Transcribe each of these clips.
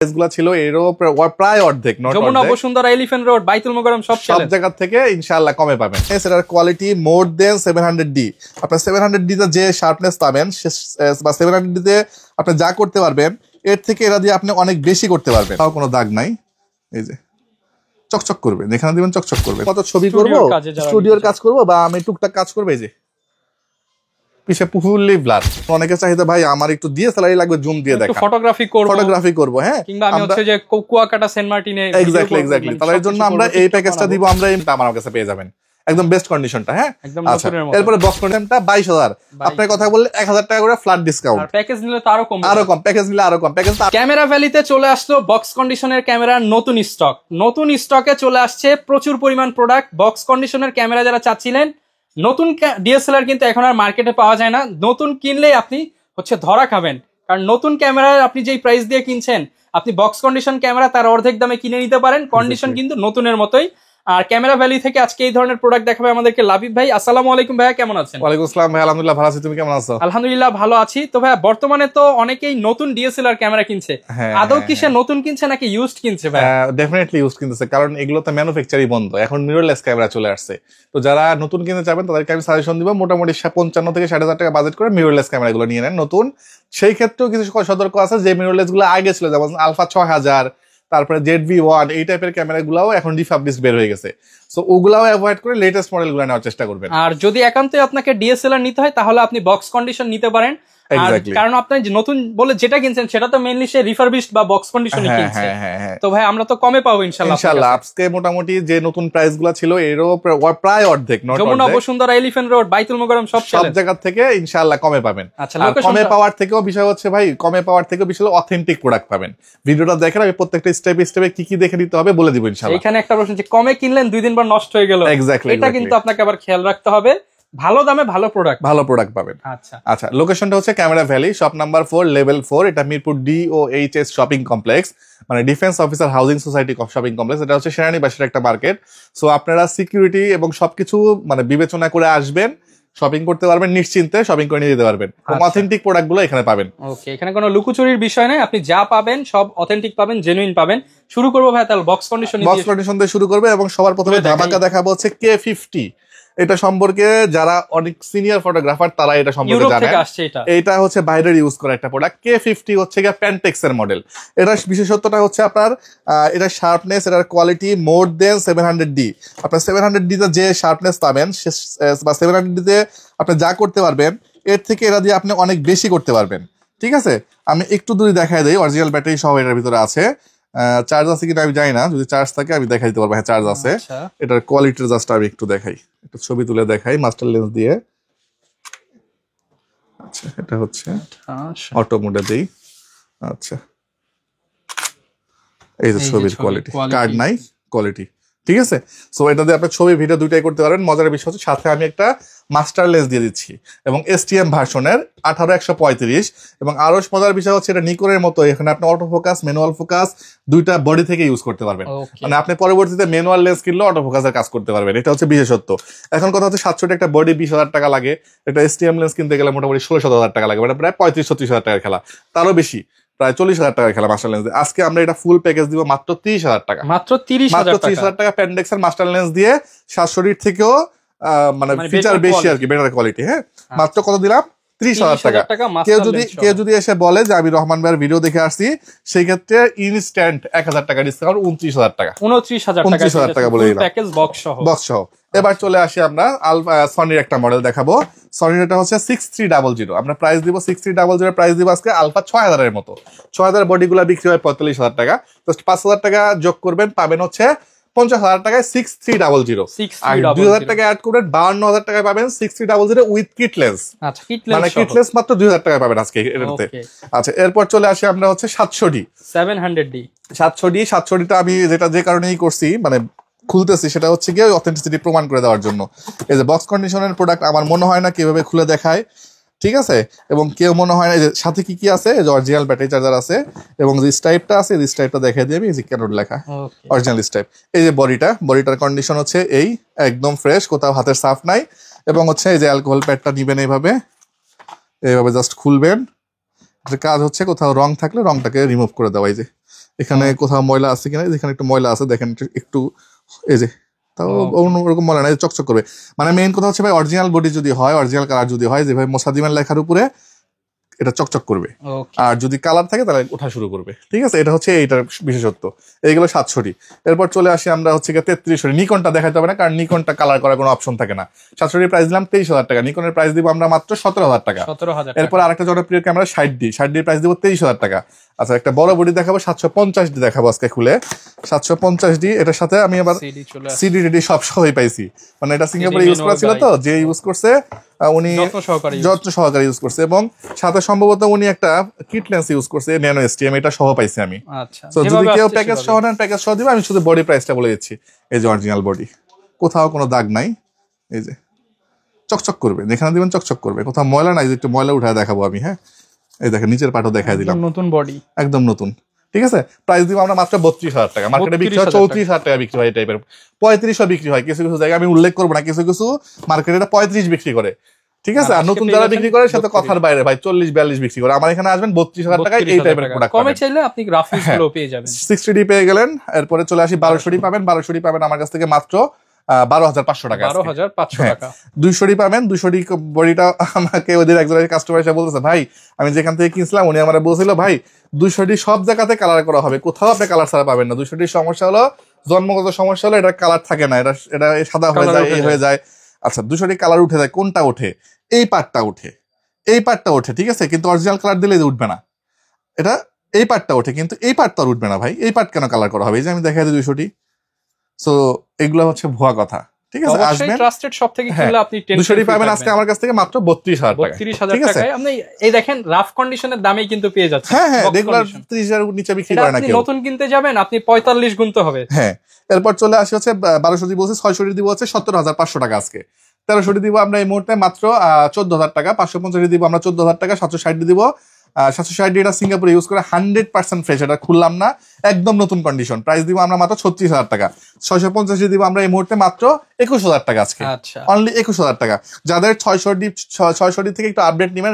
গুলা ছিল এরও প্রায় অর্ধেক, যমুনা বসুন্ধরা এলিফ্যান্ট রোড বাইতুল মোকাররম সব জায়গা থেকে ইনশাআল্লাহ কমে পাবেন। এটার কোয়ালিটি মোর দেন 700D। আপনার 700D তে যে শার্পনেস পাবেন বা 700D তে আপনি যা করতে পারবেন এর থেকে এরা দিয়ে আপনি অনেক বেশি করতে পারবেন। তাও কোনো দাগ নাই, এই যে চকচক করবে, যেখানে দিবেন চকচক করবে। কত ছবি করবো, স্টুডিওর কাজ করবো বা আমি টুকটাক কাজ করবো, এই যে পিছে ফুললি ব্লার। অনেকে চাহিদা ভাই আমার একটু ডিএসএলআর লাগবে, জুম দিয়ে দেখা, ফটোগ্রাফি করব, হ্যাঁ, কিংবা আমি হচ্ছে যে কুয়াকাটা সেন্ট মার্টিনে এক্স্যাক্টলি তার জন্য আমরা এই প্যাকেজটা দিব। আমরা এটা আমার কাছে পেয়ে যাবেন একদম বেস্ট কন্ডিশনটা। হ্যাঁ, আচ্ছা, এরপরে বক্স কন্ডিশনটা 22,000। আপনার কথা বললে 1,000 টাকা করে ফ্ল্যাট ডিসকাউন্ট। প্যাকেজ নিলে তো আরো কম, প্যাকেজ নিলে আরো কম। প্যাকেজ ক্যামেরা ভ্যালিতে চলে আসলো বক্স কন্ডিশনের ক্যামেরার নতুন স্টক। নতুন স্টকে চলে আসছে প্রচুর পরিমাণ প্রোডাক্ট। বক্স কন্ডিশনের ক্যামেরা যারা চাচ্ছিলেন, নতুন ডিএসএলআর কিন্তু এখন আর মার্কেটে পাওয়া যায় না। নতুন কিনলেই আপনি হচ্ছে ধরা খাবেন, কারণ নতুন ক্যামেরা আপনি যেই প্রাইস দিয়ে কিনছেন, আপনি বক্স কন্ডিশন ক্যামেরা তার অর্ধেক দামে কিনে নিতে পারেন। কন্ডিশন কিন্তু নতুনের মতোই। আর ক্যামেরা ভ্যালি থেকে আজকে এই ধরনের প্রোডাক্ট দেখাবে আমাদেরকে লাবিব ভাই। আসসালামু আলাইকুম ভাইয়া, কেমন আছেন? ওয়ালাইকুম আসসালাম ভাই, আলহামদুলিল্লাহ ভালো আছি, তুমি কেমন আছো? আলহামদুলিল্লাহ ভালো আছি। তো ভাইয়া বর্তমানে তো অনেকেই নতুন ডিএসএলআর ক্যামেরা কিনছে, আদৌ কি সে নতুন কিনছে নাকি ইউজড কিনছে? ভাই ডেফিনেটলি ইউজড কিনতেছে, কারণ এগুলো তো ম্যানুফ্যাকচারই বন্ধ, এখন মিররলেস ক্যামেরা চলে আসছে। তো যারা নতুন কিনতে চাবেন তাদেরকে আমি সাজেশন দিব, মোটামুটি 55 থেকে 60,000 টাকা বাজেট করে মিররলেস ক্যামেরা গুলো নিয়ে নেন নতুন। সেই ক্ষেত্রেও কিছু সতর্ক আছে, যে মিররলেস গুলো আগে ছিল, যেমন আলফা 6000, তারপরে ZV-1, এই টাইপের ক্যামেরা গুলাও এখন রিফাবলিশড বের হয়ে গেছে। সো ওগুলাও অ্যাভয়েড করে লেটেস্ট মডেল গুলো নেওয়ার চেষ্টা করবেন। আর যদি একান্তই আপনাকে ডিএসএলআর নিতে হয় তাহলে আপনি বক্স কন্ডিশন নিতে পারেন, কারণ আপনি নতুন বলে যেটা কিনছেন সেটা তো মেইনলি সে রিফারবিশড বা বক্স কন্ডিশনে কিনছে। তো ভাই আমরা তো কমে পাবো ইনশাআল্লাহ। আজকে মোটামুটি যে নতুন প্রাইস গুলো ছিল এরও প্রায় অর্ধেক, যমুনা বসুন্ধরা এলিফ্যান্ট রোড বাইতুল মোকাররম সব জায়গা থেকে ইনশাআল্লাহ কমে পাবেন। আর কমে পাওয়ার থেকেও বিষয় হচ্ছে ভাই, কমে পাওয়ার থেকেও বিষয় অথেন্টিক প্রোডাক্ট পাবেন। ভিডিওটা দেখেন, আমি প্রত্যেকটা স্টেপে কি কি দেখে নিতে হবে বলে দিব ইনশাআল্লাহ। এখানে একটা প্রশ্ন, যে কমে কিনলেন 2 দিন পর নষ্ট হয়ে গেল, এটা কিন্তু আপনাকে আবার খেয়াল রাখতে হবে। ভালো দামে ভালো প্রোডাক্ট পাবেন। আচ্ছা, লোকেশনটা হচ্ছে camera valley, shop number 4, level 4। এটা মিরপুর DOHS শপিং কমপ্লেক্স, মানে defence officer housing society shopping complex. এটা হচ্ছে সেনানিবাসের একটা মার্কেট। সো আপনারা সিকিউরিটি এবং সবকিছু মানে বিবেচনা করে আসবেন, শপিং করতে পারবেন, নিশ্চিন্তে শপিং করে নিয়ে যেতে পারবেন। অথেন্টিক প্রোডাক্ট গুলো এখানে পাবেন। ওকে, এখানে কোনো লুকোচুরির বিষয় নাই, আপনি যা পাবেন সব অথেন্টিক পাবেন, জেনুইন পাবেন। শুরু করবো ভাই তাহলে বক্স কন্ডিশন দিয়ে শুরু করবে, এবং সবার প্রথমে ধামাকা দেখাবো হচ্ছে K50। এটা সম্পর্কে যারা অনেক সিনিয়র ফটোগ্রাফার তারা এটা সম্পর্কে জানেন। এটা হচ্ছে বাইরের ইউজ করা একটা প্রোডাক্ট। K50 হচ্ছে গিয়ে প্যান্টেক্স এর মডেল। এটা বিশেষত্বটা হচ্ছে আপনার এটা শার্পনেস, এটার কোয়ালিটি মোর দেন 700D। আপনার 700D তে যে শার্পনেস পাবেন বা 700D তে আপনি যা করতে পারবেন এর থেকে এরা দিয়ে আপনি অনেক বেশি করতে পারবেন। ঠিক আছে, আমি একটু দূরে দেখাই দিই, অরিজিনাল ব্যাটারি সহ এটার ভিতরে আছে। চার্জ আছে কিনা আমি জানি না, যদি চার্জ থাকে আমি দেখাই দিতে পারবো। হ্যাঁ, চার্জ আছে। এটার কোয়ালিটির জাস্ট আমি একটু দেখাই, একটা ছবি তুলে দেখাই মাস্টার লেন্স দিয়ে। আচ্ছা, এটা হচ্ছে অটো মোডে দেই। আচ্ছা, এই যে ছবির কোয়ালিটি, কার্ড নাই, কোয়ালিটি ঠিক আছে। সো এটা দিয়ে আপনি ছবি ভিডিও দুইটাই করতে পারেন। মজার বিষয় হচ্ছে সাথে আমি একটা মাস্টার লেন্স দিয়ে দিচ্ছি, এবং STM ভার্সনের 18-135। এবং আরো মজার বিষয় হচ্ছে এটা নিকনের মতো, এখানে আপনি অটো ফোকাস, ম্যানুয়াল ফোকাস দুইটা বডি থেকে ইউজ করতে পারবেন। মানে আপনি পরবর্তীতে ম্যানুয়াল লেন্স কিনলে অটো ফোকাসের কাজ করতে পারবেন। এটা হচ্ছে বিশেষত্ব। এখন কথা হচ্ছে 700 একটা বডি 20,000 টাকা লাগে, একটা STM লেন্স কিনতে গেলে মোটামুটি 16,000 টাকা লাগে, মানে প্রায় 35-36,000 টাকার খেলা, তারও বেশি, প্রায় 40,000 টাকার খেলা মাস্টার লেন্স। আজকে আমরা এটা ফুল প্যাকেজ দিব মাত্র 30,000 টাকা। মাত্র 30,000 টাকা প্যান্ডেক্স এর মাস্টার লেন্স দিয়ে 700 থেকেও মানে ফিচার বেশি আর কি, বেটার কোয়ালিটি। হ্যাঁ, মাত্র কত দিলাম? 30,000 টাকা। কেউ যদি এসে বলে যে আমি রহমান ভাইয়ের ভিডিও দেখে আসছি, সেই ক্ষেত্রে ইনস্ট্যান্ট 1,000 টাকা ডিসকাউন্ট, 29,000 টাকা। 29,000 টাকা বলে দিলাম, বক্স সহ। এবার চলে আসি আমরা সনির একটা মডেল দেখাবো। সনির এটা হচ্ছে 6300। আমরা প্রাইস দিব 6300 প্রাইস দিব আজকে আলফা 6000 এর মতো। 6000 বডি গুলা বিক্রি হয় 45,000 টাকা। তো 5,000 টাকা যোগ করবেন, পাবেন হচ্ছে 50,000 টাকায় 6300। আর 2,000 টাকা অ্যাড করবেন, 52,000 টাকায় পাবেন 6300 উইথ কিট লেন্স। মানে কিট লেন্স মাত্র 2,000 টাকায় পাবেন আজকে এটাতে। আচ্ছা, এরপর চলে আসি আমরা হচ্ছে 700D টা আমি যে কারণেই করছি, মানে খুলতেছি, সেটা হচ্ছে গিয়ে অথেন্টিসিটি প্রমাণ করে দেওয়ার জন্য। এই যে বক্স কন্ডিশনের প্রোডাক্ট আমার মনে হয় না কিভাবে খুলে দেখায়, ঠিক আছে। এবং কেউ মনে হয় না যে সাথে কি কি আছে, যে অরিজিনাল ব্যাটারি চার্জার আছে, এবং যে স্টাইপটা আছে, এই স্টাইপটা দেখাই দিয়ে আমি, এই যে ক্যানোড লেখা অরিজিনাল স্টাইপ। এই যে বডিটার কন্ডিশন হচ্ছে এই একদম ফ্রেশ, কোথাও হাতের সাফ নাই। এবং হচ্ছে এই যে অ্যালকোহল প্যাডটা নিবেন, এইভাবে জাস্ট খুলবেন। কাজ হচ্ছে কোথাও রং থাকলে রংটাকে রিমুভ করে দেওয়া, এই যে এখানে কোথাও ময়লা আছে কিনা, এখানে একটু ময়লা আছে দেখেন একটু, এই যে তাও অন্যরকম ময়লা নাই, চকচক করবে। মানে মেইন কথা হচ্ছে ভাই অরিজিনাল বডি যদি হয়, অরিজিনাল কালার যদি হয়, যে ভাই মোসাদ্দিমের লেখার উপরে এটা চকচক করবে, আর যদি কালার থাকে তাহলে ওঠা শুরু করবে। ঠিক আছে, এটা হচ্ছে এইটার বিশেষত্ব। এইগুলো 700টি। এরপর চলে আসি আমরা হচ্ছে 3300। নিকনটা দেখাতে হবে না, কারণ নিকনটা কালার করার কোনো অপশন থাকে না। 700টির প্রাইস দিলাম 23,000 টাকা। নিকনের প্রাইস দিব আমরা মাত্র 17,000 টাকা। এরপর আরেকটা জনপ্রিয় ক্যামেরা 60D, 60Dর প্রাইস দিব 23,000 টাকা। আচ্ছা, একটা বড় বডি দেখাবো 750D দেখাবো আজকে খুলে। 750D, এটার সাথে আমি আবার সিডি রেডি সব সহই পাইছি। মানে এটা সিঙ্গাপুরে ইউজ করা ছিল, তো যে ইউজ করছে উনি যত্ন সহকারে ইউজ করছে, এবং সাথে সম্ভবত উনি একটা কিট লেন্স ইউজ করছে ন্যানো এসটিএম, এটা সহ পাইছি আমি। তো যদি কেউ প্যাকেজ সহ নেন, প্যাকেজ সহ দিবে। আমি শুধু বডি প্রাইসটা বলে দিচ্ছি। এই যে অরিজিনাল বডি, কোথাও কোনো দাগ নাই, এই যে চকচক করবে, যেখানে দিবেন চকচক করবে, কোথাও ময়লা নাই। একটু ময়লা উঠায় দেখাবো আমি। হ্যাঁ, এই দেখেন নিচের পাটও দেখাই দিলাম, নতুন বডি, একদম নতুন। ঠিক আছে, প্রাইস দিব আমরা মাত্র 32,000 টাকা। মার্কেটে বিক্রি হয় 34,000 টাকা বিক্রি হয়, এই টাইপের 3500 বিক্রি হয় কিছু কিছু জায়গায়, আমি উল্লেখ করবো না। কিছু কিছু মার্কেটে 35 বিক্রি করে। ঠিক আছে, আর নতুন যারা বিক্রি করে সাথে কথার বাইরে ভাই 40-42 বিক্রি করে। আমার এখানে আসবেন 32,000 টাকায় এই টাইপের প্রোডাক্ট কমে চাইলে আপনি গ্রাফিক্স গুলো পেয়ে যাবেন। 60D পেয়ে গেলেন। এরপরে চলে আসি 1200D পাবেন। 1200D পাবেন আমার কাছ থেকে মাত্র 12,500 টাকা। 12,500 টাকা। 200D পাবেন। 200D বডিটা আমাকে ওদের একজন কাস্টমার এসে বলতেছে, ভাই আমি যেখান থেকে কিনছিলাম উনি আমার বলছিল ভাই 200D সব জায়গাতে কালার করা হবে, কোথাও আপনি কালার ছাড়া পাবেন না। 200D সমস্যা হলো, জন্মগত সমস্যা হলো এটা কালার থাকে না, এটা সাদা হয়ে যায়, এই হয়ে যায়। আচ্ছা, 200D কালার উঠে যায়, কোনটা ওঠে? এই পার্টটা ওঠে, এই পার্টটা ওঠে। ঠিক আছে, কিন্তু অরিজিনাল কালার দিলে উঠবে না। এটা এই পার্টটা ওঠে, কিন্তু এই পার্টটা উঠবে না ভাই। এই পার্ট কেন কালার করা হবে? এই যে আমি দেখাই দিই 200D। সো এগুলো হচ্ছে ভুয়া কথা। ঠিক আছে, আসবেন ট্রাস্টেড শপ থেকে কিনলে আপনি 200D পাবেন আজকে আমার কাছ থেকে মাত্র 32,000 টাকা। 32,000 টাকায় আপনি এই দেখেন রাফ কন্ডিশনের দামেই কিন্তু পেয়ে যাচ্ছেন। হ্যাঁ হ্যাঁ, রেগুলার 30,000 এর নিচে বিক্রি করে না কেউ। নতুন কিনতে যাবেন আপনি 45 গুনতে হবে। হ্যাঁ, এরপর চলে আসি হচ্ছে 1200D বলছে, 600D দিব হচ্ছে 17,500 টাকা আজকে। 1300D দিব আমরা এই মুহূর্তে মাত্র 14,000 টাকা। 550D দিব আমরা 14,000 টাকা। 760D দিব 760D, এটা সিঙ্গাপুরে ইউজ করে 100% ফ্রেশ, এটা খুললাম না, একদম নতুন কন্ডিশন। প্রাইস দিব আমরা মাত্র 36,000 টাকা। 650D দিব আমরা এই মুহূর্তে মাত্র 21,000 টাকা আজকে, অনলি 21,000 টাকা। যাদের 600D থেকে একটু আপডেট নেবেন,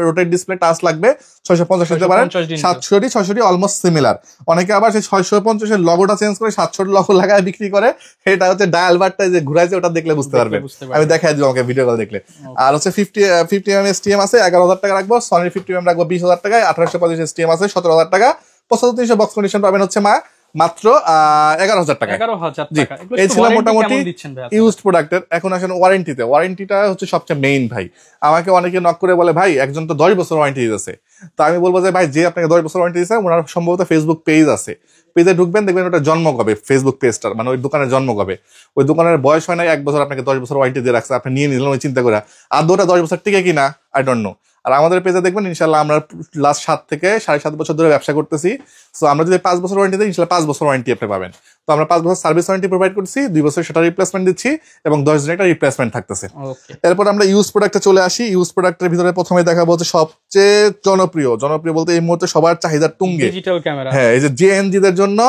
রোটেট ডিসপ্লে টাচ লাগবে, 650 নিতে পারেন। 700D almost similar. অনেকে আবার সেই 650 এর লগোটা চেঞ্জ করে 700 লগো লাগায় বিক্রি করে, এটা হচ্ছে ডায়াল বারটা যে ঘুরাইছে, ওটা দেখলে বুঝতে পারবেন। আমি দেখাই দিব আমাকে ভিডিও কল দেখলে। আর হচ্ছে 50mm STM আছে 11,000 টাকা রাখবো। সনির 50mm রাখবো 20,000 টাকায়। 1850 STM আছে 17,000 টাকা। 7500 বক্স কন্ডিশন পাবেন হচ্ছে মাত্র 11,000 টাকা। জি, এই ছিল মোটামুটি ইউজড প্রোডাক্টের। এখন আসেন ওয়ারেন্টিতে। ওয়ারেন্টিটা হচ্ছে সবচেয়ে মেইন ভাই। আমাকে অনেকে নক করে বলে ভাই একজন তো 10 বছর ওয়ারেন্টি দিতেছে। তো আমি বলবো যে ভাই যে আপনাকে 10 বছর ওয়ারেন্টি দিচ্ছে ওনার সম্ভবত ফেসবুক পেজ আছে, পেজে ঢুকবেন দেখবেন ওটা জন্ম কবে, ফেসবুক পেজটার মানে ওই দোকানের জন্ম কবে। ওই দোকানের বয়স হয় না 1 বছর, আপনাকে 10 বছর ওয়ারেন্টি দিয়ে রাখছে, আপনি নিয়ে নিলেন ওই চিন্তা করে। আর ওটা 10 বছর টিকে কিনা আই ডোন্ট নো। আর আমাদের পেজে দেখবেন ইনশাল্লাহ আমরা লাস্ট 7 থেকে 7.5 বছর ধরে ব্যবসা করতেছি। সো আমরা যদি 5 বছর ওয়ারেন্টি দিই, ইনশাল্লাহ 5 বছর ওয়ারেন্টি আপনি পাবেন। তো আমরা 5 বছর সার্ভিস ওয়ারেন্টি প্রোভাইড করছি, 2 বছর সেটা রিপ্লেসমেন্ট দিচ্ছি, এবং 10 দিনের একটা রিপ্লেসমেন্ট থাকতেছে। এরপর আমরা ইউজ প্রোডাক্টে চলে আসি। ইউজ প্রোডাক্টের ভিতরে প্রথমে দেখাবো হচ্ছে সবচেয়ে জনপ্রিয় বলতে এই মুহূর্তে সবার চাহিদার তুঙ্গে ডিজিটাল ক্যামেরা। হ্যাঁ, এই যে জেএনজি দের জন্য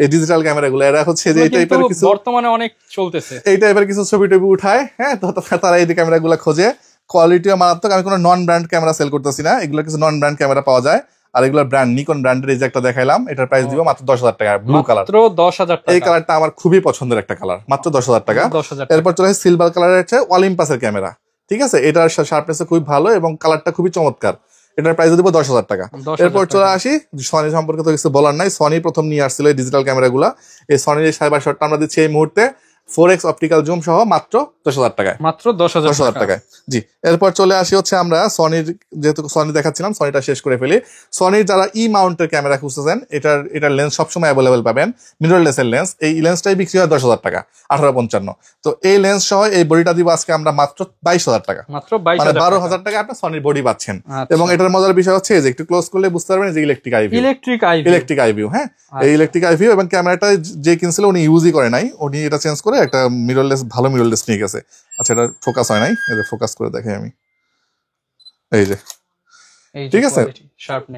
এই ডিজিটাল ক্যামেরাগুলো, এরা হচ্ছে যে এই টাইপের কিছু বর্তমানে অনেক চলতেছে, এই টাইপের কিছু ছবি টবি উঠায়। হ্যাঁ, তো তারা এই ক্যামেরাগুলো খোঁজে, কোয়ালিটিও মারাত্মক। আমি কোনো নন ব্র্যান্ড ক্যামেরা সেল করতেছি না, এগুলো কিছু নন ব্র্যান্ড ক্যামেরা পাওয়া যায়। আর এগুলোর ব্র্যান্ড নিকন ব্র্যান্ডের এই যে একটা দেখাইলাম, এটার প্রাইস দিব মাত্র 10,000 টাকা। ব্লু কালার, মাত্র 10,000 টাকা। এই কালারটা আমার খুবই পছন্দের একটা কালার, মাত্র 10,000 টাকা। এরপর চলে আসে সিলভার কালারের হচ্ছে অলিম্পাসের ক্যামেরা। ঠিক আছে, এটার শার্পনেস খুবই ভালো এবং কালারটা খুবই চমৎকার। এটার প্রাইস দিব 10,000 টাকা। এরপর চলে আসি সনি সম্পর্কে তো কিছু বলার নাই। সনি প্রথম নিয়ে আসছিল এই ডিজিটাল ক্যামেরাগুলো। এই সনির এই সাইবার শটটা আমরা দিচ্ছি এই মুহূর্তে 4x অপটিক্যাল জুম সহ মাত্র 10,000 টাকায়, মাত্র 10,000 টাকায়। জি, এরপর চলে আসি হচ্ছে আমরা সনির, যেহেতু সনি দেখাচ্ছিলাম সনিটা শেষ করে ফেলি। সনির যারা মাউন্টের ক্যামেরা খুঁজতেছেন, এটার লেন্স সবসময় অ্যাভেলেবেল পাবেন, মিররলেসের লেন্স। এই লেন্সটাই বিক্রি হয় 10,000 টাকা, 1855। তো এই লেন্স সহ এই বডিটা দিব আজকে আমরা মাত্র 22,000 টাকা, মাত্র 22,000 টাকা আপনি সনির বডি পাচ্ছেন। এবং এটার মজার বিষয় হচ্ছে যে একটু ক্লোজ করলে বুঝতে পারবেন যে ইলেকট্রিক আই ভিউ। হ্যাঁ, এই ইলেকট্রিক আই ভিউ। এবং ক্যামেরাটা যে কিনছিল উনি ইউজই করে নাই, উনি এটা চেঞ্জ করে একটা মিররলেস, ভালো মিররলেস নিয়ে গেছে। আচ্ছা, এটা ফোকাস হয় নাই, এটা ফোকাস করে দেখাই আমি। এই যে, ঠিক আছে,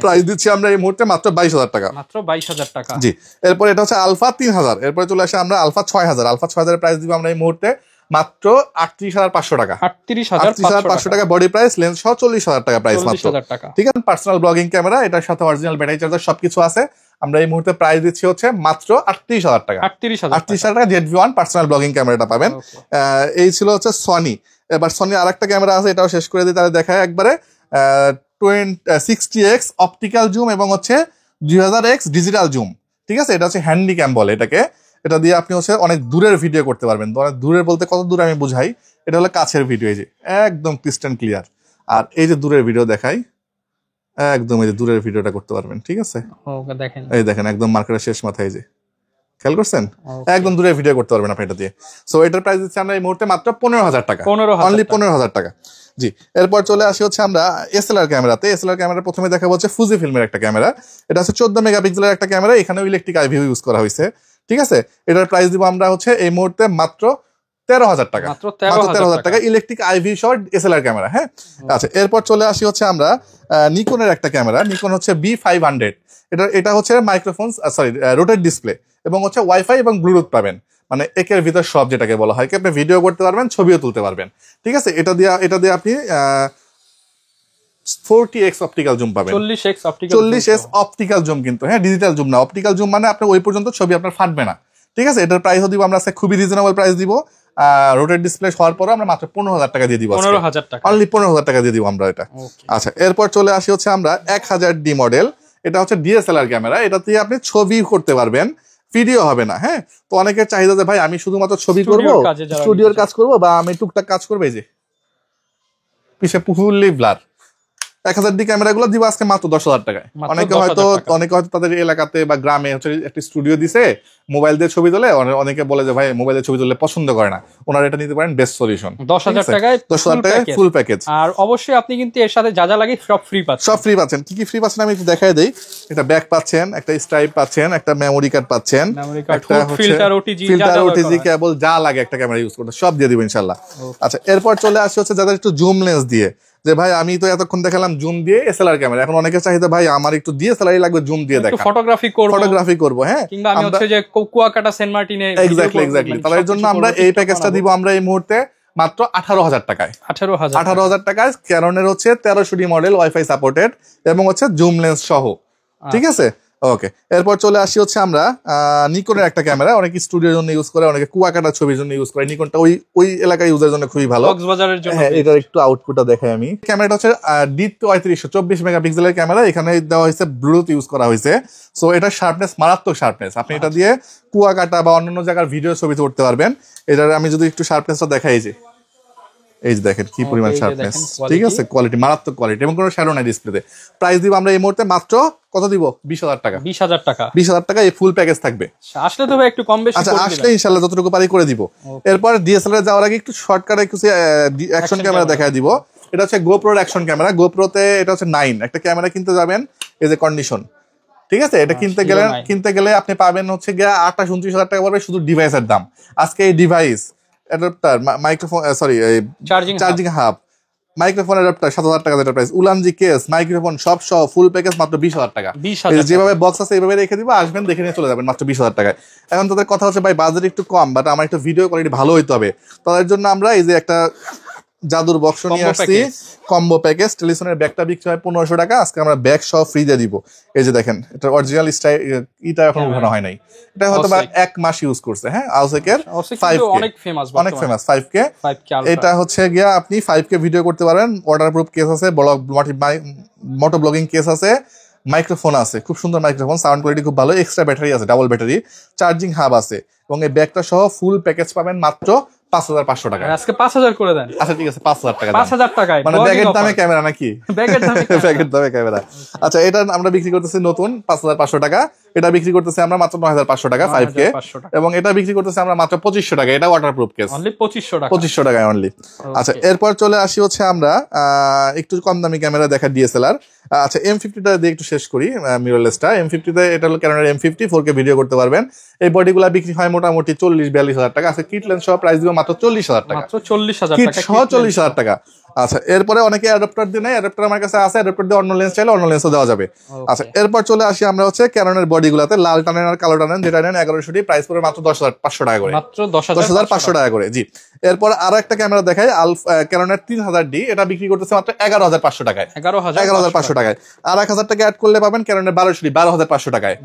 প্রাইস দিচ্ছি আমরা এই মুহূর্তে মাত্র 22,000 টাকা, মাত্র 22,000 টাকা। জি, এরপর এটা হচ্ছে আলফা 3000। এরপরে চলে আসে আমরা আলফা 6000। আলফা 6000 প্রাইস দিব আমরা এই মুহূর্তে মাত্র 38,500 টাকা, 38,500 টাকা বডি প্রাইস, লেন্স সহ 40,000 টাকা প্রাইস মাত্র। ঠিক আছে, পার্সোনাল ব্লগিং ক্যামেরা, এটার সাথে অরিজিনাল ব্যাটারি চার্জার সবকিছু আছে। আমরা এই মুহূর্তে প্রাইস দিচ্ছি হচ্ছে মাত্র 38,000 টাকা। 38,000 টাকা ZV-1 পার্সোনাল ব্লগিং ক্যামেরাটা পাবেন। এই ছিল হচ্ছে সনি। এবার সনি আরেকটা ক্যামেরা আছে, এটাও শেষ করে দিই, তাহলে দেখায় একবারে 60x অপটিক্যাল জুম এবং হচ্ছে 2000x ডিজিটাল জুম। ঠিক আছে, এটা হচ্ছে হ্যান্ডি ক্যাম বলে এটাকে। এটা দিয়ে আপনি হচ্ছে অনেক দূরের ভিডিও করতে পারবেন। অনেক দূরের বলতে কত দূরে আমি বুঝাই, এটা হলো কাছের ভিডিও, এই যে একদম ক্রিস্টাল ক্লিয়ার। আর এই যে দূরের ভিডিও দেখাই, একদম এই যে দূরের ভিডিওটা করতে পারবেন। ঠিক আছে, এই দেখেন একদম মার্কেটের শেষ মাথায়, যে খেয়াল করছেন, একদম দূরের ভিডিও করতে পারবেন আপনি এটা দিয়ে। সো এটার প্রাইস দিচ্ছি আমরা এই মুহূর্তে মাত্র 15,000 টাকা, অনলি 15,000 টাকা। জি, এরপর চলে আসি হচ্ছে আমরা এসএলআর ক্যামেরাতে। এসএলআর ক্যামেরা প্রথমে দেখা হচ্ছে ফুজি ফিল্মের একটা ক্যামেরা। এটা হচ্ছে 14 মেগাপিক্সেলের একটা ক্যামেরা, এখানেও ইলেকট্রিক আইভিউ ইউজ করা হয়েছে। ঠিক আছে, এটার প্রাইস দিব আমরা হচ্ছে এই মুহূর্তে মাত্র 13,000 টাকা, মাত্র 13,000 টাকা, ইলেকট্রিক আইভি শট এসএলআর ক্যামেরা। হ্যাঁ, আচ্ছা, এরপর চলে আসি হচ্ছে আমরা নিকনের একটা ক্যামেরা, নিকন হচ্ছে B500। এটা হচ্ছে মাইক্রোফোন, সরি, রোটেট ডিসপ্লে এবং হচ্ছে ওয়াইফাই এবং ব্লুটুথ পাবেন, মানে একের ভিতর সব, যেটাকে বলা হয় কি আপনি ভিডিও করতে পারবেন, ছবিও তুলতে পারবেন। ঠিক আছে, এটা দিয়ে আপনি 40x অপটিক্যাল জুম পাবেন, 40x অপটিক্যাল জুম, কিন্তু হ্যাঁ ডিজিটাল জুম না, অপটিক্যাল জুম মানে আপনি ওই পর্যন্ত ছবি আপনার ফাটবে না। ঠিক আছে, এটার প্রাইস দিব আমরা খুবই রিজনেবল প্রাইস দিব। রোটেট ডিসপ্লে হওয়ার পরে আমরা মাত্র 15,000 টাকা দিয়ে দিব, 15,000 টাকা, অনলি 15,000 টাকা দিয়ে দিব আমরা এটা। আচ্ছা, এরপর চলে আসি হচ্ছে আমরা 1000D মডেল। এটা হচ্ছে ডিএসএলআর ক্যামেরা, এটা দিয়ে আপনি ছবি করতে পারবেন, ভিডিও হবে না। হ্যাঁ, তো অনেকের চাহিদা যে ভাই আমি শুধুমাত্র ছবি করব, স্টুডিওর কাজ করব, বা আমি টুকটাক কাজ করবো, এই যে পিছে ফুললি ব্লার 1000D ক্যামেরাগুলো দিব আজকে মাত্র 10,000 টাকায়। অনেকে হয়তো তাদের এলাকাতে বা গ্রামে হচ্ছে একটা স্টুডিও দিছে, মোবাইল দিয়ে ছবি তোলে, অনেকে বলে যে ভাই মোবাইলে ছবি তুললে পছন্দ করে না, ওনারা এটা নিতে পারেন বেস্ট সলিউশন, 10,000 টাকায় ফুল প্যাকেজ। আর অবশ্যই আপনি কিন্তু এর সাথে যা যা লাগে সব ফ্রি পাচ্ছেন। কি কি ফ্রি পাচ্ছেন আমি একটু দেখাই দেই। এটা ব্যাগ পাচ্ছেন, একটা স্ট্রাইপ পাচ্ছেন, একটা মেমোরি কার্ড পাচ্ছেন, একটা ফিল্টার ওটিজি কেবল, যা লাগে একটা ক্যামেরা ইউজ করতে সব দিয়ে দিব ইনশাআল্লাহ। আচ্ছা, এরপর চলে আসছে হচ্ছে যাদের একটু জুম লেন্স দিয়ে, যে ভাই আমি তো এতক্ষণ দেখালাম জুম দিয়ে এসএলআর ক্যামেরা, এখন অনেকের চাহিদা ভাই আমার একটু ডিএসএলআর লাগবে, জুম দিয়ে দেখা, ফটোগ্রাফি করব। হ্যাঁ, কিংবা আমি হচ্ছে যে কুয়াকাটা সেন্ট মার্টিনে, এক্স্যাক্টলি। তার জন্য আমরা এই প্যাকেজটা দিব আমরা এই মুহূর্তে মাত্র 18,000 টাকায়, 18,000 টাকায়। ক্যাননের হচ্ছে 1300D মডেল, ওয়াইফাই সাপোর্টেড এবং হচ্ছে জুম লেন্স সহ। ঠিক আছে, ওকে। এরপর চলে আসি হচ্ছে আমরা নিকনের একটা ক্যামেরা, অনেকে স্টুডিওর জন্য ইউজ করে, অনেকে কুয়াকাটা ছবির জন্য ইউজ করে। নিকনটা ওই এলাকায় ইউজের জন্য খুবই ভালো, কক্সবাজারের জন্য। হ্যাঁ, এটার একটু আউটপুটটা দেখাই আমি। ক্যামেরাটা হচ্ছে D3300 24 মেগাপিক্সেলের ক্যামেরা, এখানে দেওয়া হয়েছে ব্লুটুথ ইউজ করা হয়েছে। সো এটা শার্পনেস, মারাত্মক শার্পনেস, আপনি এটা দিয়ে কুয়াকাটা বা অন্যান্য জায়গার ভিডিও ছবি করতে পারবেন। এটার আমি যদি একটু শার্পনেসটা দেখাই, যে এই যে দেখেন কি পরিমাণ শার্পনেস। ঠিক আছে, কোয়ালিটি, মারাত্মক কোয়ালিটি এবং কোনো শ্যাডো নাই ডিসপ্লেতে। প্রাইস দিব আমরা এই মুহূর্তে মাত্র কত দিব? 20,000 টাকা। 20,000 টাকা এই ফুল প্যাকেজ থাকবে। আসলে তো ভাই একটু কম বেশি, আচ্ছা, আসলে ইনশাআল্লাহ যতটুকু পারি করে দিব। এরপর ডিএসএলআর যাওয়ার আগে একটু শর্টকাটে কিছু অ্যাকশন ক্যামেরা দেখায় দিব। এটা হচ্ছে গোপ্রোর অ্যাকশন ক্যামেরা। গোপ্রোতে এটা হচ্ছে 9 একটা ক্যামেরা কিনতে যাবেন, এই যে কন্ডিশন। ঠিক আছে, এটা কিনতে গেলে আপনি পাবেন হচ্ছে গিয়ে 28-29,000 টাকা পড়বে শুধু ডিভাইসের দাম। আজকে এই device, adapter, microphone, sorry charging hub, microphone adapter 7,000 টাকা যেটা প্রাইস, উলানজি কেস, মাইক্রোফোন সব সহ ফুল প্যাকেজ মাত্র 20,000 টাকা। যেভাবে বক্স আছে এইভাবে রেখে দিব, আসবেন দেখে নিয়ে চলে যাবেন মাত্র 20,000 টাকায়। এখন তাদের কথা হচ্ছে ভাই বাজেট একটু কম, বাট আমার একটু ভিডিও কোয়ালিটি ভালো হইতে হবে, তাদের জন্য আমরা এই যে একটা জাদুর বক্স নিয়ে আসছি, কম্বো প্যাকেজ। টেলিসনের ব্যাগটা বিক্রি হয় 1500 টাকা, আজকে আমরা ব্যাগ সহ ফ্রি দিয়ে দিব। এই যে দেখেন, এটা অরিজিনাল স্টাইল, এটা এখন উঠানো হয় নাই, এটা হয়তো বা 1 মাস ইউজ করছে। হ্যাঁ, আউসেকের 5K, অনেক ফেমাস 5K। এটা হচ্ছে গিয়া আপনি 5K ভিডিও করতে পারবেন, ওয়াটারপ্রুফ কেস আছে, মোটো ব্লগিং কেস আছে, মাইক্রোফোন আছে, খুব সুন্দর মাইক্রোফোন, সাউন্ড কোয়ালিটি খুব ভালো, এক্সট্রা ব্যাটারি আছে, ডাবল ব্যাটারি, চার্জিং হাব আছে এবং এই ব্যাগটা সহ ফুল প্যাকেজ পাবেন মাত্র 5,500 টাকা। আজকে 5,000 করে দেন। আচ্ছা ঠিক আছে, 5,000 টাকা। 5,000 টাকায় মানে ব্যাগের দামে ক্যামেরা নাকি? ব্যাগের দামে ক্যামেরা। আচ্ছা, এটা আমরা বিক্রি করতেছি নতুন 5,500 টাকা, এটা বিক্রি করতেছি আমরা মাত্র 9,500 টাকা 5K, এবং এটা বিক্রি করতেছি আমরা মাত্র 2500 টাকা। এটা ওয়াটারপ্রুফ কেস, অনলি 2500 টাকায় অনলি। আচ্ছা, এরপর চলে আসি হচ্ছে আমরা একটু কম দামি ক্যামেরা দেখা ডিএসএলআর। আচ্ছা, M50টা দিয়ে একটু শেষ করি, মিররলেসটা। M50তে এটা হলো ক্যানোনের M50, 4K ভিডিও করতে পারবেন। এই বডিগুলা বিক্রি হয় মোটামুটি 40-42 হাজার টাকা। আজকে কিট লেন্স সহ প্রাইস দিব মাত্র 40,000 টাকা, মাত্র 40,000 টাকা, 40,000 টাকা। আচ্ছা এরপরে অনেকে অ্যাডাপ্টার দিয়ে নেয়, অ্যাডাপ্টার আমার কাছে আছে, অ্যাডাপ্টার দিয়ে অন্য লেন্স চাইলে অন্য লেন্সও দেওয়া যাবে। আচ্ছা এরপর চলে আসি আমরা হচ্ছে ক্যাননের বডিগুলোতে, লাল টানেন আর কালো টানেন, যেটা নেন 1100 প্রাইস পড়বে মাত্র 10,500 টাকা করে, মাত্র 10,500 টাকা করে। জি এরপর আরো একটা ক্যামেরা দেখাই, ক্যাননের 3000D, এটা বিক্রি করতেছে মাত্র 11,500 টাকায়, 11,500 টাকায়। আর 1000 টাকা অ্যাড করলে পাবেন ক্যাননের 1200D 12,500 টাকায়,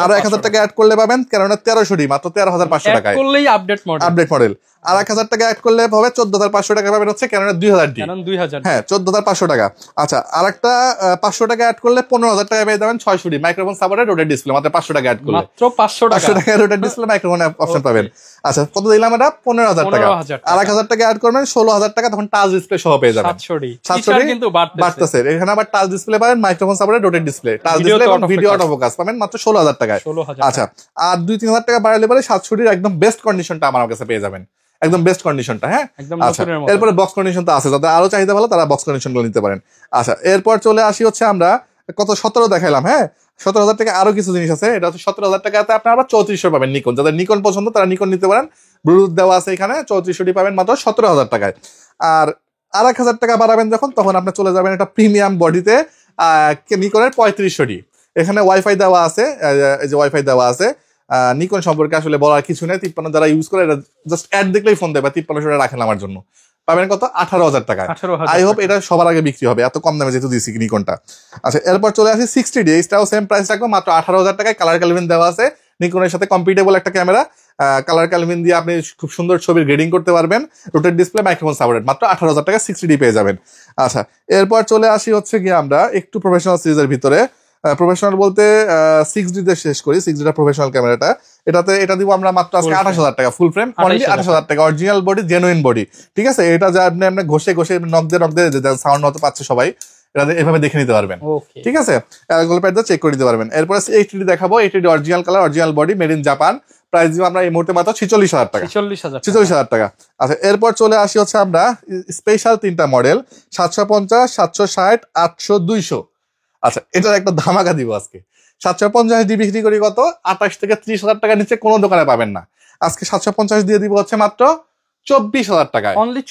আরো 1000 টাকা অ্যাড করলে পাবেন ক্যাননের 1300D মাত্র 13,500 টাকায়, আপডেট মডেল। আর 1000 টাকা অ্যাড করলে হবে 14,500 টাকা পাবেন হচ্ছে ক্যাননের 2000D, হ্যাঁ 14,500 টাকা। আচ্ছা আর একটা 500 টাকা অ্যাড করলে 15,000 টাকা পেয়ে যাবেন 600D microphone supported rotate display, মাত্র 500 টাকা অ্যাড করলে মাত্র 500 টাকা রোটেট ডিসপ্লে মাইক্রোফোন অপশন পাবেন। আচ্ছা কত দিলাম এটা? 15,000 টাকা। আর 1000 টাকা অ্যাড করবেন 16,000 টাকা, তখন টাচ ডিসপ্লে সহ পেয়ে যাবেন 700D কিন্তু বাড়তেছে। এখানে আবার টাচ ডিসপ্লে পাবেন, microphone supported rotate display, touch display এবং ভিডিও অটো ফোকাস পাবেন মাত্র 16,000 টাকায়। আচ্ছা আর 2-3,000 টাকা বাড়ালে পরে 700D একদম বেস্ট কন্ডিশনটা আমার কাছে পেয়ে যাবেন, একদম বেস্ট কন্ডিশনটা। হ্যাঁ আচ্ছা এরপরে বক্স কন্ডিশন তো আছে, যাদের আরো চাহিদা ভালো তারা বক্স কন্ডিশন গুলো নিতে পারেন। আচ্ছা এরপর চলে আসি হচ্ছে আমরা কত 17 দেখাইলাম, হ্যাঁ 17,000 টাকা আরো কিছু জিনিস আছে, এটা হচ্ছে 17,000 টাকাতে আপনারা 3400 পাবেন নিকন, যাদের নিকন পছন্দ তারা নিকন নিতে পারেন, ব্লুটুথ দেওয়া আছে এখানে, 3400 পাবেন মাত্র 17,000 টাকায়। আর 1000 টাকা বাড়াবেন যখন, তখন আপনি চলে যাবেন একটা প্রিমিয়াম বডিতে, নিকনের 3500D, এখানে ওয়াইফাই দেওয়া আছে, এই যে ওয়াইফাই দেওয়া আছে। নিকন সম্পর্কে আসলে বলার কিছু নেই, 53 যারা ইউজ করে এটা জাস্ট অ্যাড দেখলেই ফোন দেবে, 5300 রাখেন আমার জন্য, পাবেন কত 18,000 টাকা। আই হোপ এটা সবার আগে বিক্রি হবে, এত কম দামে যেহেতু দিয়েছি নিকনটা। আচ্ছা এরপর চলে আসি 60D, এইটাও সেম প্রাইস রাখবো মাত্র 18,000 টাকায়, কালার ক্যালভিন দেওয়া আছে, নিকনের সাথে কম্পিটেবল একটা ক্যামেরা, কালার ক্যালভিন দিয়ে আপনি খুব সুন্দর ছবির গ্রেডিং করতে পারবেন, রোটেট ডিসপ্লে মাইক্রোফোন সাপোর্টেড, মাত্র 18,000 টাকা 60D পেয়ে যাবেন। আচ্ছা এরপর চলে আসি হচ্ছে গিয়ে আমরা একটু প্রফেশনাল সিরিজের ভিতরে, প্রফেশনাল বলতে 6D তে শেষ করি, 6D টা প্রফেশনাল ক্যামেরাটা, এটা দিব আমরা মাত্র আজকে 28,000 টাকা, ফুল ফ্রেম অনলি 28,000 টাকা, অরিজিনাল বডি জেনুইন বডি, ঠিক আছে। এটা যা আপনি ঘষে নক দিয়ে সাউন্ড হতে পাচ্ছে সবাই, এটা এভাবে দেখে নিতে পারবেন, ঠিক আছে, চেক করে দিতে পারবেন। এরপর 80D দেখাবো, 80D original colour, original body, made in Japan, price দিব আমরা এই মুহূর্তে মাত্র 46,000 টাকা, 46,000 টাকা। আচ্ছা এরপর চলে আসি হচ্ছে আমরা স্পেশাল 3টা মডেল, 750, 760, 800, 200। আচ্ছা এটার একটা ধামাকা দিব আজকে, 750D বিক্রি করি কত 28 থেকে 30,000 টাকা নিচে কোনো দোকানে পাবেন না, আজকে 750 দিয়ে দিব হচ্ছে মাত্র 24,000 টাকায়, অনলি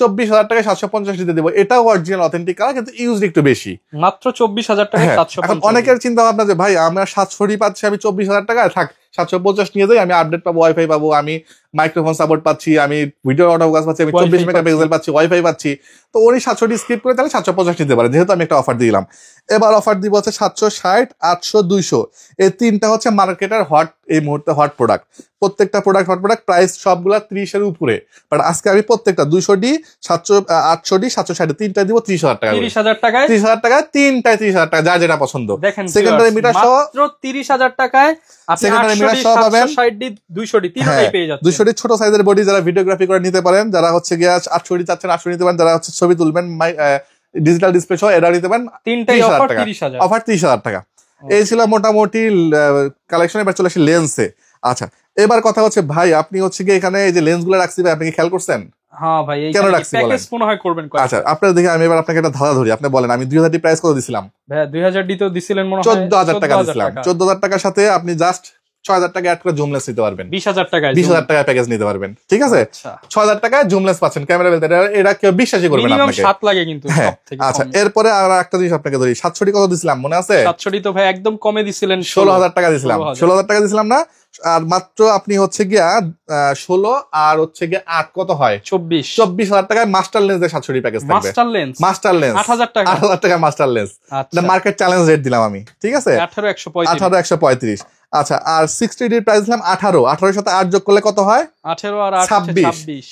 24,000 টাকায় 750 দিয়ে দিব। এটাও অরিজিনাল অথেন্টিক কালার, কিন্তু ইউজ একটু বেশি, মাত্র 24,000 টাকায় 750। এখন অনেকের চিন্তা ভাবনা যে ভাই আমরা 700D পাচ্ছি, আমি 24,000 টাকায় থাক 750 নিয়ে যাই, আমি আপডেট পাবো, ওয়াইফাই পাবো, আমি মাইক্রোফোন সাপোর্ট পাচ্ছি, আমি ভিডিও অটো ফোকাস পাচ্ছি, আমি 24 মেগাপিক্সেল পাচ্ছি, ওয়াইফাই পাচ্ছি, তো উনি 700D স্কিপ করে তাহলে 750 নিতে পারে, যেহেতু আমি একটা অফার দিলাম। এবার অফার দিব হচ্ছে 760, 800, 200, এই 3টা হচ্ছে মার্কেটের হট, এই মুহূর্তে হট প্রোডাক্ট, প্রত্যেকটা প্রোডাক্ট হট প্রোডাক্ট, প্রাইস সবগুলা 30 এর উপরে, বাট আজকে আমি প্রত্যেকটা 200D, 800D, 760 তিনটা দিব 30,000 টাকা, 30,000 টাকায়, 30,000 টাকায় তিনটায় 30,000 টাকা, যা যেটা পছন্দ। সেকেন্ডারি মিটার সহ মাত্র 30,000 টাকায় সেকেন্ডারি মিটার সহ পাবেন, 760D, 200D তিনটাই পেয়ে যাচ্ছেন। 200D ছোট সাইজের বডি, যারা ভিডিওগ্রাফি করে নিতে পারেন, যারা হচ্ছে গিয়ে 800D চাচ্ছেন 800 নিতে পারেন, যারা হচ্ছে ছবি তুলবেন ডিজিটাল ডিসপ্লে সহ এটা নিতে পারেন, তিনটাই অফার 30,000, অফার 30,000 টাকা। এই ছিল মোটামুটি কালেকশন। এবার চলে আসি লেন্সে। আচ্ছা এবার কথা হচ্ছে ভাই, আপনি হচ্ছে কি এখানে এই যে লেন্স গুলো রাখছি ভাই, আপনি কি খেয়াল করছেন? হ্যাঁ ভাই, এই প্যাকেজ মনে হয় করবেন। আচ্ছা আপনারা দেখে আমি এবার আপনাকে একটা ধাঁধা ধরি, আপনি বলেন আমি 2000D প্রাইস করে দিছিলাম ভাই, 2000D তো দিছিলেন মনে হয়, 14,000 টাকা দিছিলাম, 14,000 টাকার সাথে আপনি জাস্ট 6,000 টাকা অ্যাড করে জুমলেস নিতে পারবেন, 20,000 টাকায় প্যাকেজ নিতে পারবেন, ঠিক আছে। 6,000 টাকায় জুমলেস পাচ্ছেন, ক্যামেরা বলতে এটা কেউ বিশ্বাসই করবে না আপনাকে, 7 লাগে কিন্তু সবথেকে কম। আচ্ছা এরপরে আর একটা জিনিস আপনাকে ধরি, 700D কত দিছিলাম মনে আছে? 700D তো ভাই একদম কমে দিছিলেন, 16,000 টাকা দিছিলাম, 16,000 টাকা দিছিলাম না, আর মাত্র আপনি হচ্ছে গিয়া 16 আর হচ্ছে গিয়া 8 কত হয় 24,000 টাকায় মাস্টার লেন্স দিয়ে 700D প্যাকেজ থাকবে, মাস্টার লেন্স 8,000 টাকা master lens, market challenge rate দিলাম আমি, ঠিক আছে, 18,135। আচ্ছা আর 60D প্রাইস দিলাম 18 সাথে 8 যোগ করলে কত হয় 18 আর 8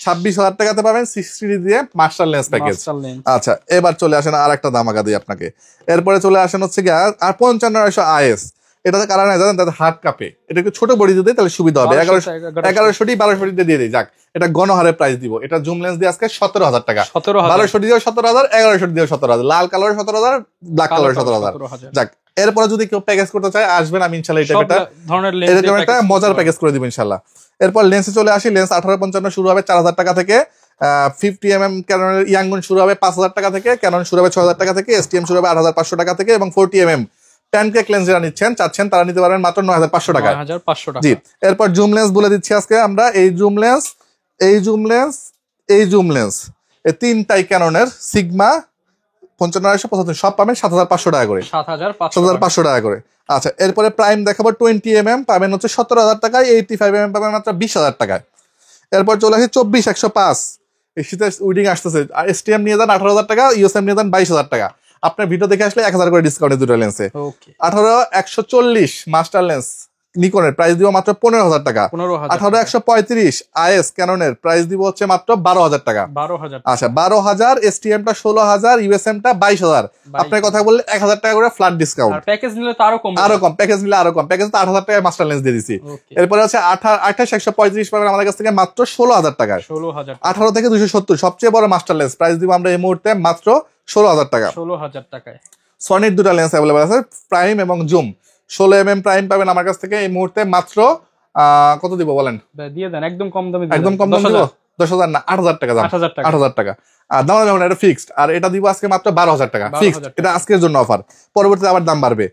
26,000 টাকাতে পাবেন 60D দিয়ে মাস্টার লেন্স প্যাকেজ। আচ্ছা এবার চলে আসেন আর একটা ধামাকা দিই আপনাকে, এরপরে চলে আসেন হচ্ছে গিয়া আর 5500 IS, এটাতে কালার নাই জানেন, তাতে হাত কাঁপে, এটা একটু ছোট বডি দিতে তাহলে সুবিধা হবে, 1100D 1200D দিয়ে দিই, যাক এটা গণহারে প্রাইস দিব, এটা জুম লেন্স দিয়ে আজকে 17,000 টাকা, 1200D দিয়েও 17,000, 1100D দিয়েও 17,000, লাল কালার 17,000, ব্ল্যাক কালার 17,000। যাক এরপরে যদি কেউ প্যাকেজ করতে চায় আসবেন, আমি ইনশাআল্লাহ এটা একটা মজার প্যাকেজ করে দিব ইনশাআল্লাহ। এরপর লেন্সে চলে আসি, লেন্স 1855 শুরু হবে 4,000 টাকা থেকে, 50mm ক্যাননের ইয়াংগুন শুরু হবে 5,000 টাকা থেকে, ক্যানন শুরু হবে 6,000 টাকা থেকে, STM শুরু হবে 8,500 টাকা থেকে, এবং 40mm প্যানকেক লেন্স যারা চাচ্ছেন তারা নিতে পারবেন মাত্র 9,500 টাকা। জি এরপর জুম লেন্স বলে দিচ্ছি আজকে আমরা, এই জুম লেন্স এই তিনটাই ক্যাননের সিগমা 5575 সব পাবেন 7500 টাকা করে, 7500 টাকা করে। আচ্ছা, এরপরে প্রাইম দেখাবো 20mm পাবেন হচ্ছে 17000 টাকায়, 85mm পাবেন মাত্র 20000 টাকায়। এরপর চলে আসি 24105, এই শীতের উইডিং আসতেছে, আর এসটিএম নিয়ে যান 18000 টাকা, ইউএসএম নিয়ে যান 22000 টাকা। আপনার ভিডিও দেখে আসলে 1000 করে ডিসকাউন্টে দুটো লেন্সে। 18140 মাস্টার লেন্স নিকনের প্রাইস দিব মাত্র 15000 টাকা। 18135 আইএস ক্যাননের প্রাইস দিব হচ্ছে মাত্র 12000 টাকা। আচ্ছা 12000, এসটিএম টা 16000, ইউএসএম টা 22000। আপনার কথা বললে 1000 টাকা করে ফ্ল্যাট ডিসকাউন্ট। প্যাকেজ নিলে তো আরো কম, প্যাকেজ নিলে আরো কম। প্যাকেজ তো 8000 টাকায় মাস্টার লেন্স দিয়ে দিছি। এরপরে হচ্ছে 28135 পাবেন আমাদের কাছ থেকে মাত্র 16000 টাকায়। 18 থেকে 270 সবচেয়ে বড় মাস্টার লেন্স প্রাইস দিব আমরা এই মুহূর্তে মাত্র 16000 টাকা। 16000 টাকায় সনির দুটো লেন্স अवेलेबल আছে, প্রাইম এবং জুম। 16mm প্রাইম পাবেন আমার কাছ থেকে এই মুহূর্তে মাত্র কত দিব বলেন? দিয়ে দেন একদম কম দামে, একদম কম দামে দিব 10000 না 8000 টাকা দাম। 8000 টাকা আর দাম যখন এটা ফিক্সড, আর এটা দিব আজকে মাত্র 12000 টাকা ফিক্সড। এটা আজকের জন্য অফার, পরবর্তীতে আবার দাম বাড়বে।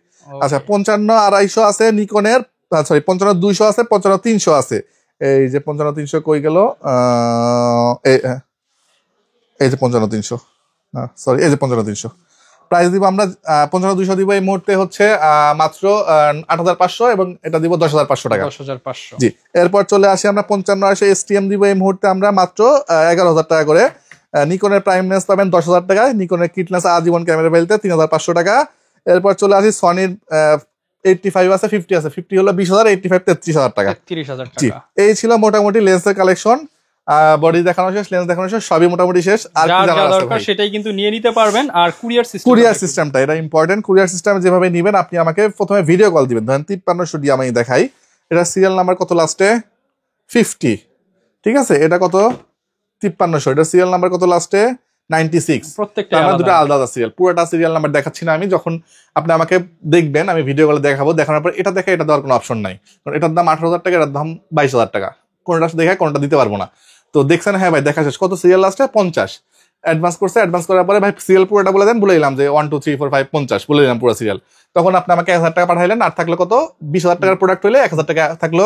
আচ্ছা 55200 আছে নিকনের, সরি 55200 আছে, 55300 আছে। এই যে 55300 কই গেল? এই যে 55300, না সরি এই যে 55300 প্রাইস দিব আমরা 55200 দিব এই মুহূর্তে হচ্ছে মাত্র 8500, এবং এটা দিব 10500 টাকা। 10500 জি। এরপর চলে আসি আমরা 5580 এসটিএম দিব এই মুহূর্তে আমরা মাত্র 11000 টাকা করে। নিকনের প্রাইম লেন্স পাবেন 10000 টাকায়, নিকনের কিট লেন্স আজীবন ক্যামেরা বেলতে 3500 টাকা। এরপর চলে আসি সনির 85 আছে, 50 আছে। 50 হলো 20000, 85 33000 টাকা। 33000 টাকা। জি, এই ছিল মোটামুটি লেন্সের কালেকশন। বডি দেখানো শেষ, লেন্স দেখানো শেষ, সবই মোটামুটি শেষ। আর কি জানার দরকার সেটাই কিন্তু নিয়ে নিতে পারবেন। আর কুরিয়ার সিস্টেমটা এটা ইম্পর্টেন্ট। কুরিয়ার সিস্টেম যেভাবে নেবেন, আপনি আমাকে প্রথমে ভিডিও কল দিবেন, ধরেন 5300 দিয়ে আমি দেখাই, এটা সিরিয়াল নাম্বার কত লাস্টে? 50, ঠিক আছে। এটা কত? 5300, এটা সিরিয়াল নাম্বার কত লাস্টে? 96। প্রত্যেকটা আমরা দুটো আলাদা আলাদা সিরিয়াল, পুরোটা সিরিয়াল নাম্বার দেখাচ্ছি না আমি। যখন আপনি আমাকে দেখবেন, আমি ভিডিও কলে দেখাবো, দেখানোর পর এটা দেখে এটা দেওয়ার কোনো অপশন নাই, কারণ এটার দাম 18000 টাকা, এটার দাম 22000 টাকা। কোনটা দেখে কোনটা দিতে পারবো না। তো দেখছেন, হ্যাঁ ভাই দেখা শেষ, কত সিরিয়াল লাস্টে? 50। অ্যাডভান্স করছে, অ্যাডভান্স করার পরে ভাই সিরিয়াল পুরোটা বলে দেন, বলে দিলাম যে 1 2 3 4 5 50 বলে দিলাম পুরো সিরিয়াল। তখন আপনি আমাকে 1000 টাকা পাঠাইলেন, আর থাকলো কত? 20000 টাকার প্রোডাক্ট হলে 1000 টাকা থাকলো,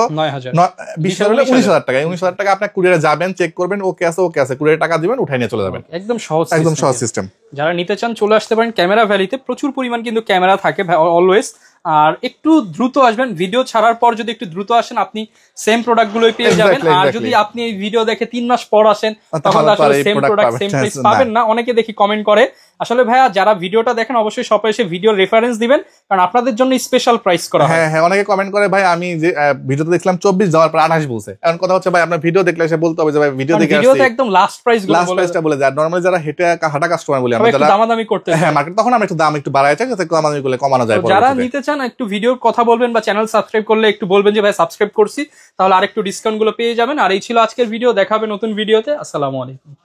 20000 হলে 19000 টাকা। 19000 টাকা আপনার কুরিয়ারে যাবেন, চেক করবেন, ওকে আছে ওকে আছে, কুরিয়ারে টাকা দিবেন, উঠাই নিয়ে চলে যাবেন। একদম সহজ, একদম সহজ সিস্টেম। যারা নিতে চান চলে আসতে পারেন ক্যামেরা ভ্যালিতে। প্রচুর পরিমাণ কিন্তু ক্যামেরা থাকে অলওয়েজ। আর একটু দ্রুত আসবেন, ভিডিও ছাড়ার পর যদি একটু দ্রুত আসেন আপনি সেম প্রোডাক্ট গুলোই পেয়ে যাবেন। আর যদি আপনি এই ভিডিও দেখে 3 মাস পর আসেন, তখন আসলে সেম প্রোডাক্ট সেম প্রাইস পাবেন না। অনেকে দেখি কমেন্ট করে। আসলে ভাইয়া যারা ভিডিওটা দেখেন অবশ্যই সবাই এসে ভিডিও রেফারেন্স দিবেন, কারণ আপনাদের জন্য স্পেশাল প্রাইস করা হয়। হ্যাঁ হ্যাঁ, অনেকে কমেন্ট করে ভাই আমি যে ভিডিওতে দেখলাম 24 যাওয়ার পর 28 বলছে। এখন কথা হচ্ছে ভাই আপনার ভিডিও দেখলে এসে বলতে হবে যে ভাই ভিডিও দেখে আসছি, ভিডিওতে একদম লাস্ট প্রাইসটা বলে যায়। নরমালি যারা হাঁটা কাস্টমার বলি আমরা, যারা দামাদামি করতে হ্যাঁ মার্কেট, তখন আমরা একটু দাম একটু বাড়ায় চাই যাতে দামাদামি করলে কমানো যায়। যারা নিতে চান একটু ভিডিওর কথা বলবেন, বা চ্যানেল সাবস্ক্রাইব করলে একটু বলবেন যে ভাই সাবস্ক্রাইব করছি, তাহলে আরেকটু ডিসকাউন্ট গুলো পেয়ে যাবেন। আর এই ছিল আজকের ভিডিও, দেখাবে নতুন ভিডিওতে। আসসালামু আলাইকুম।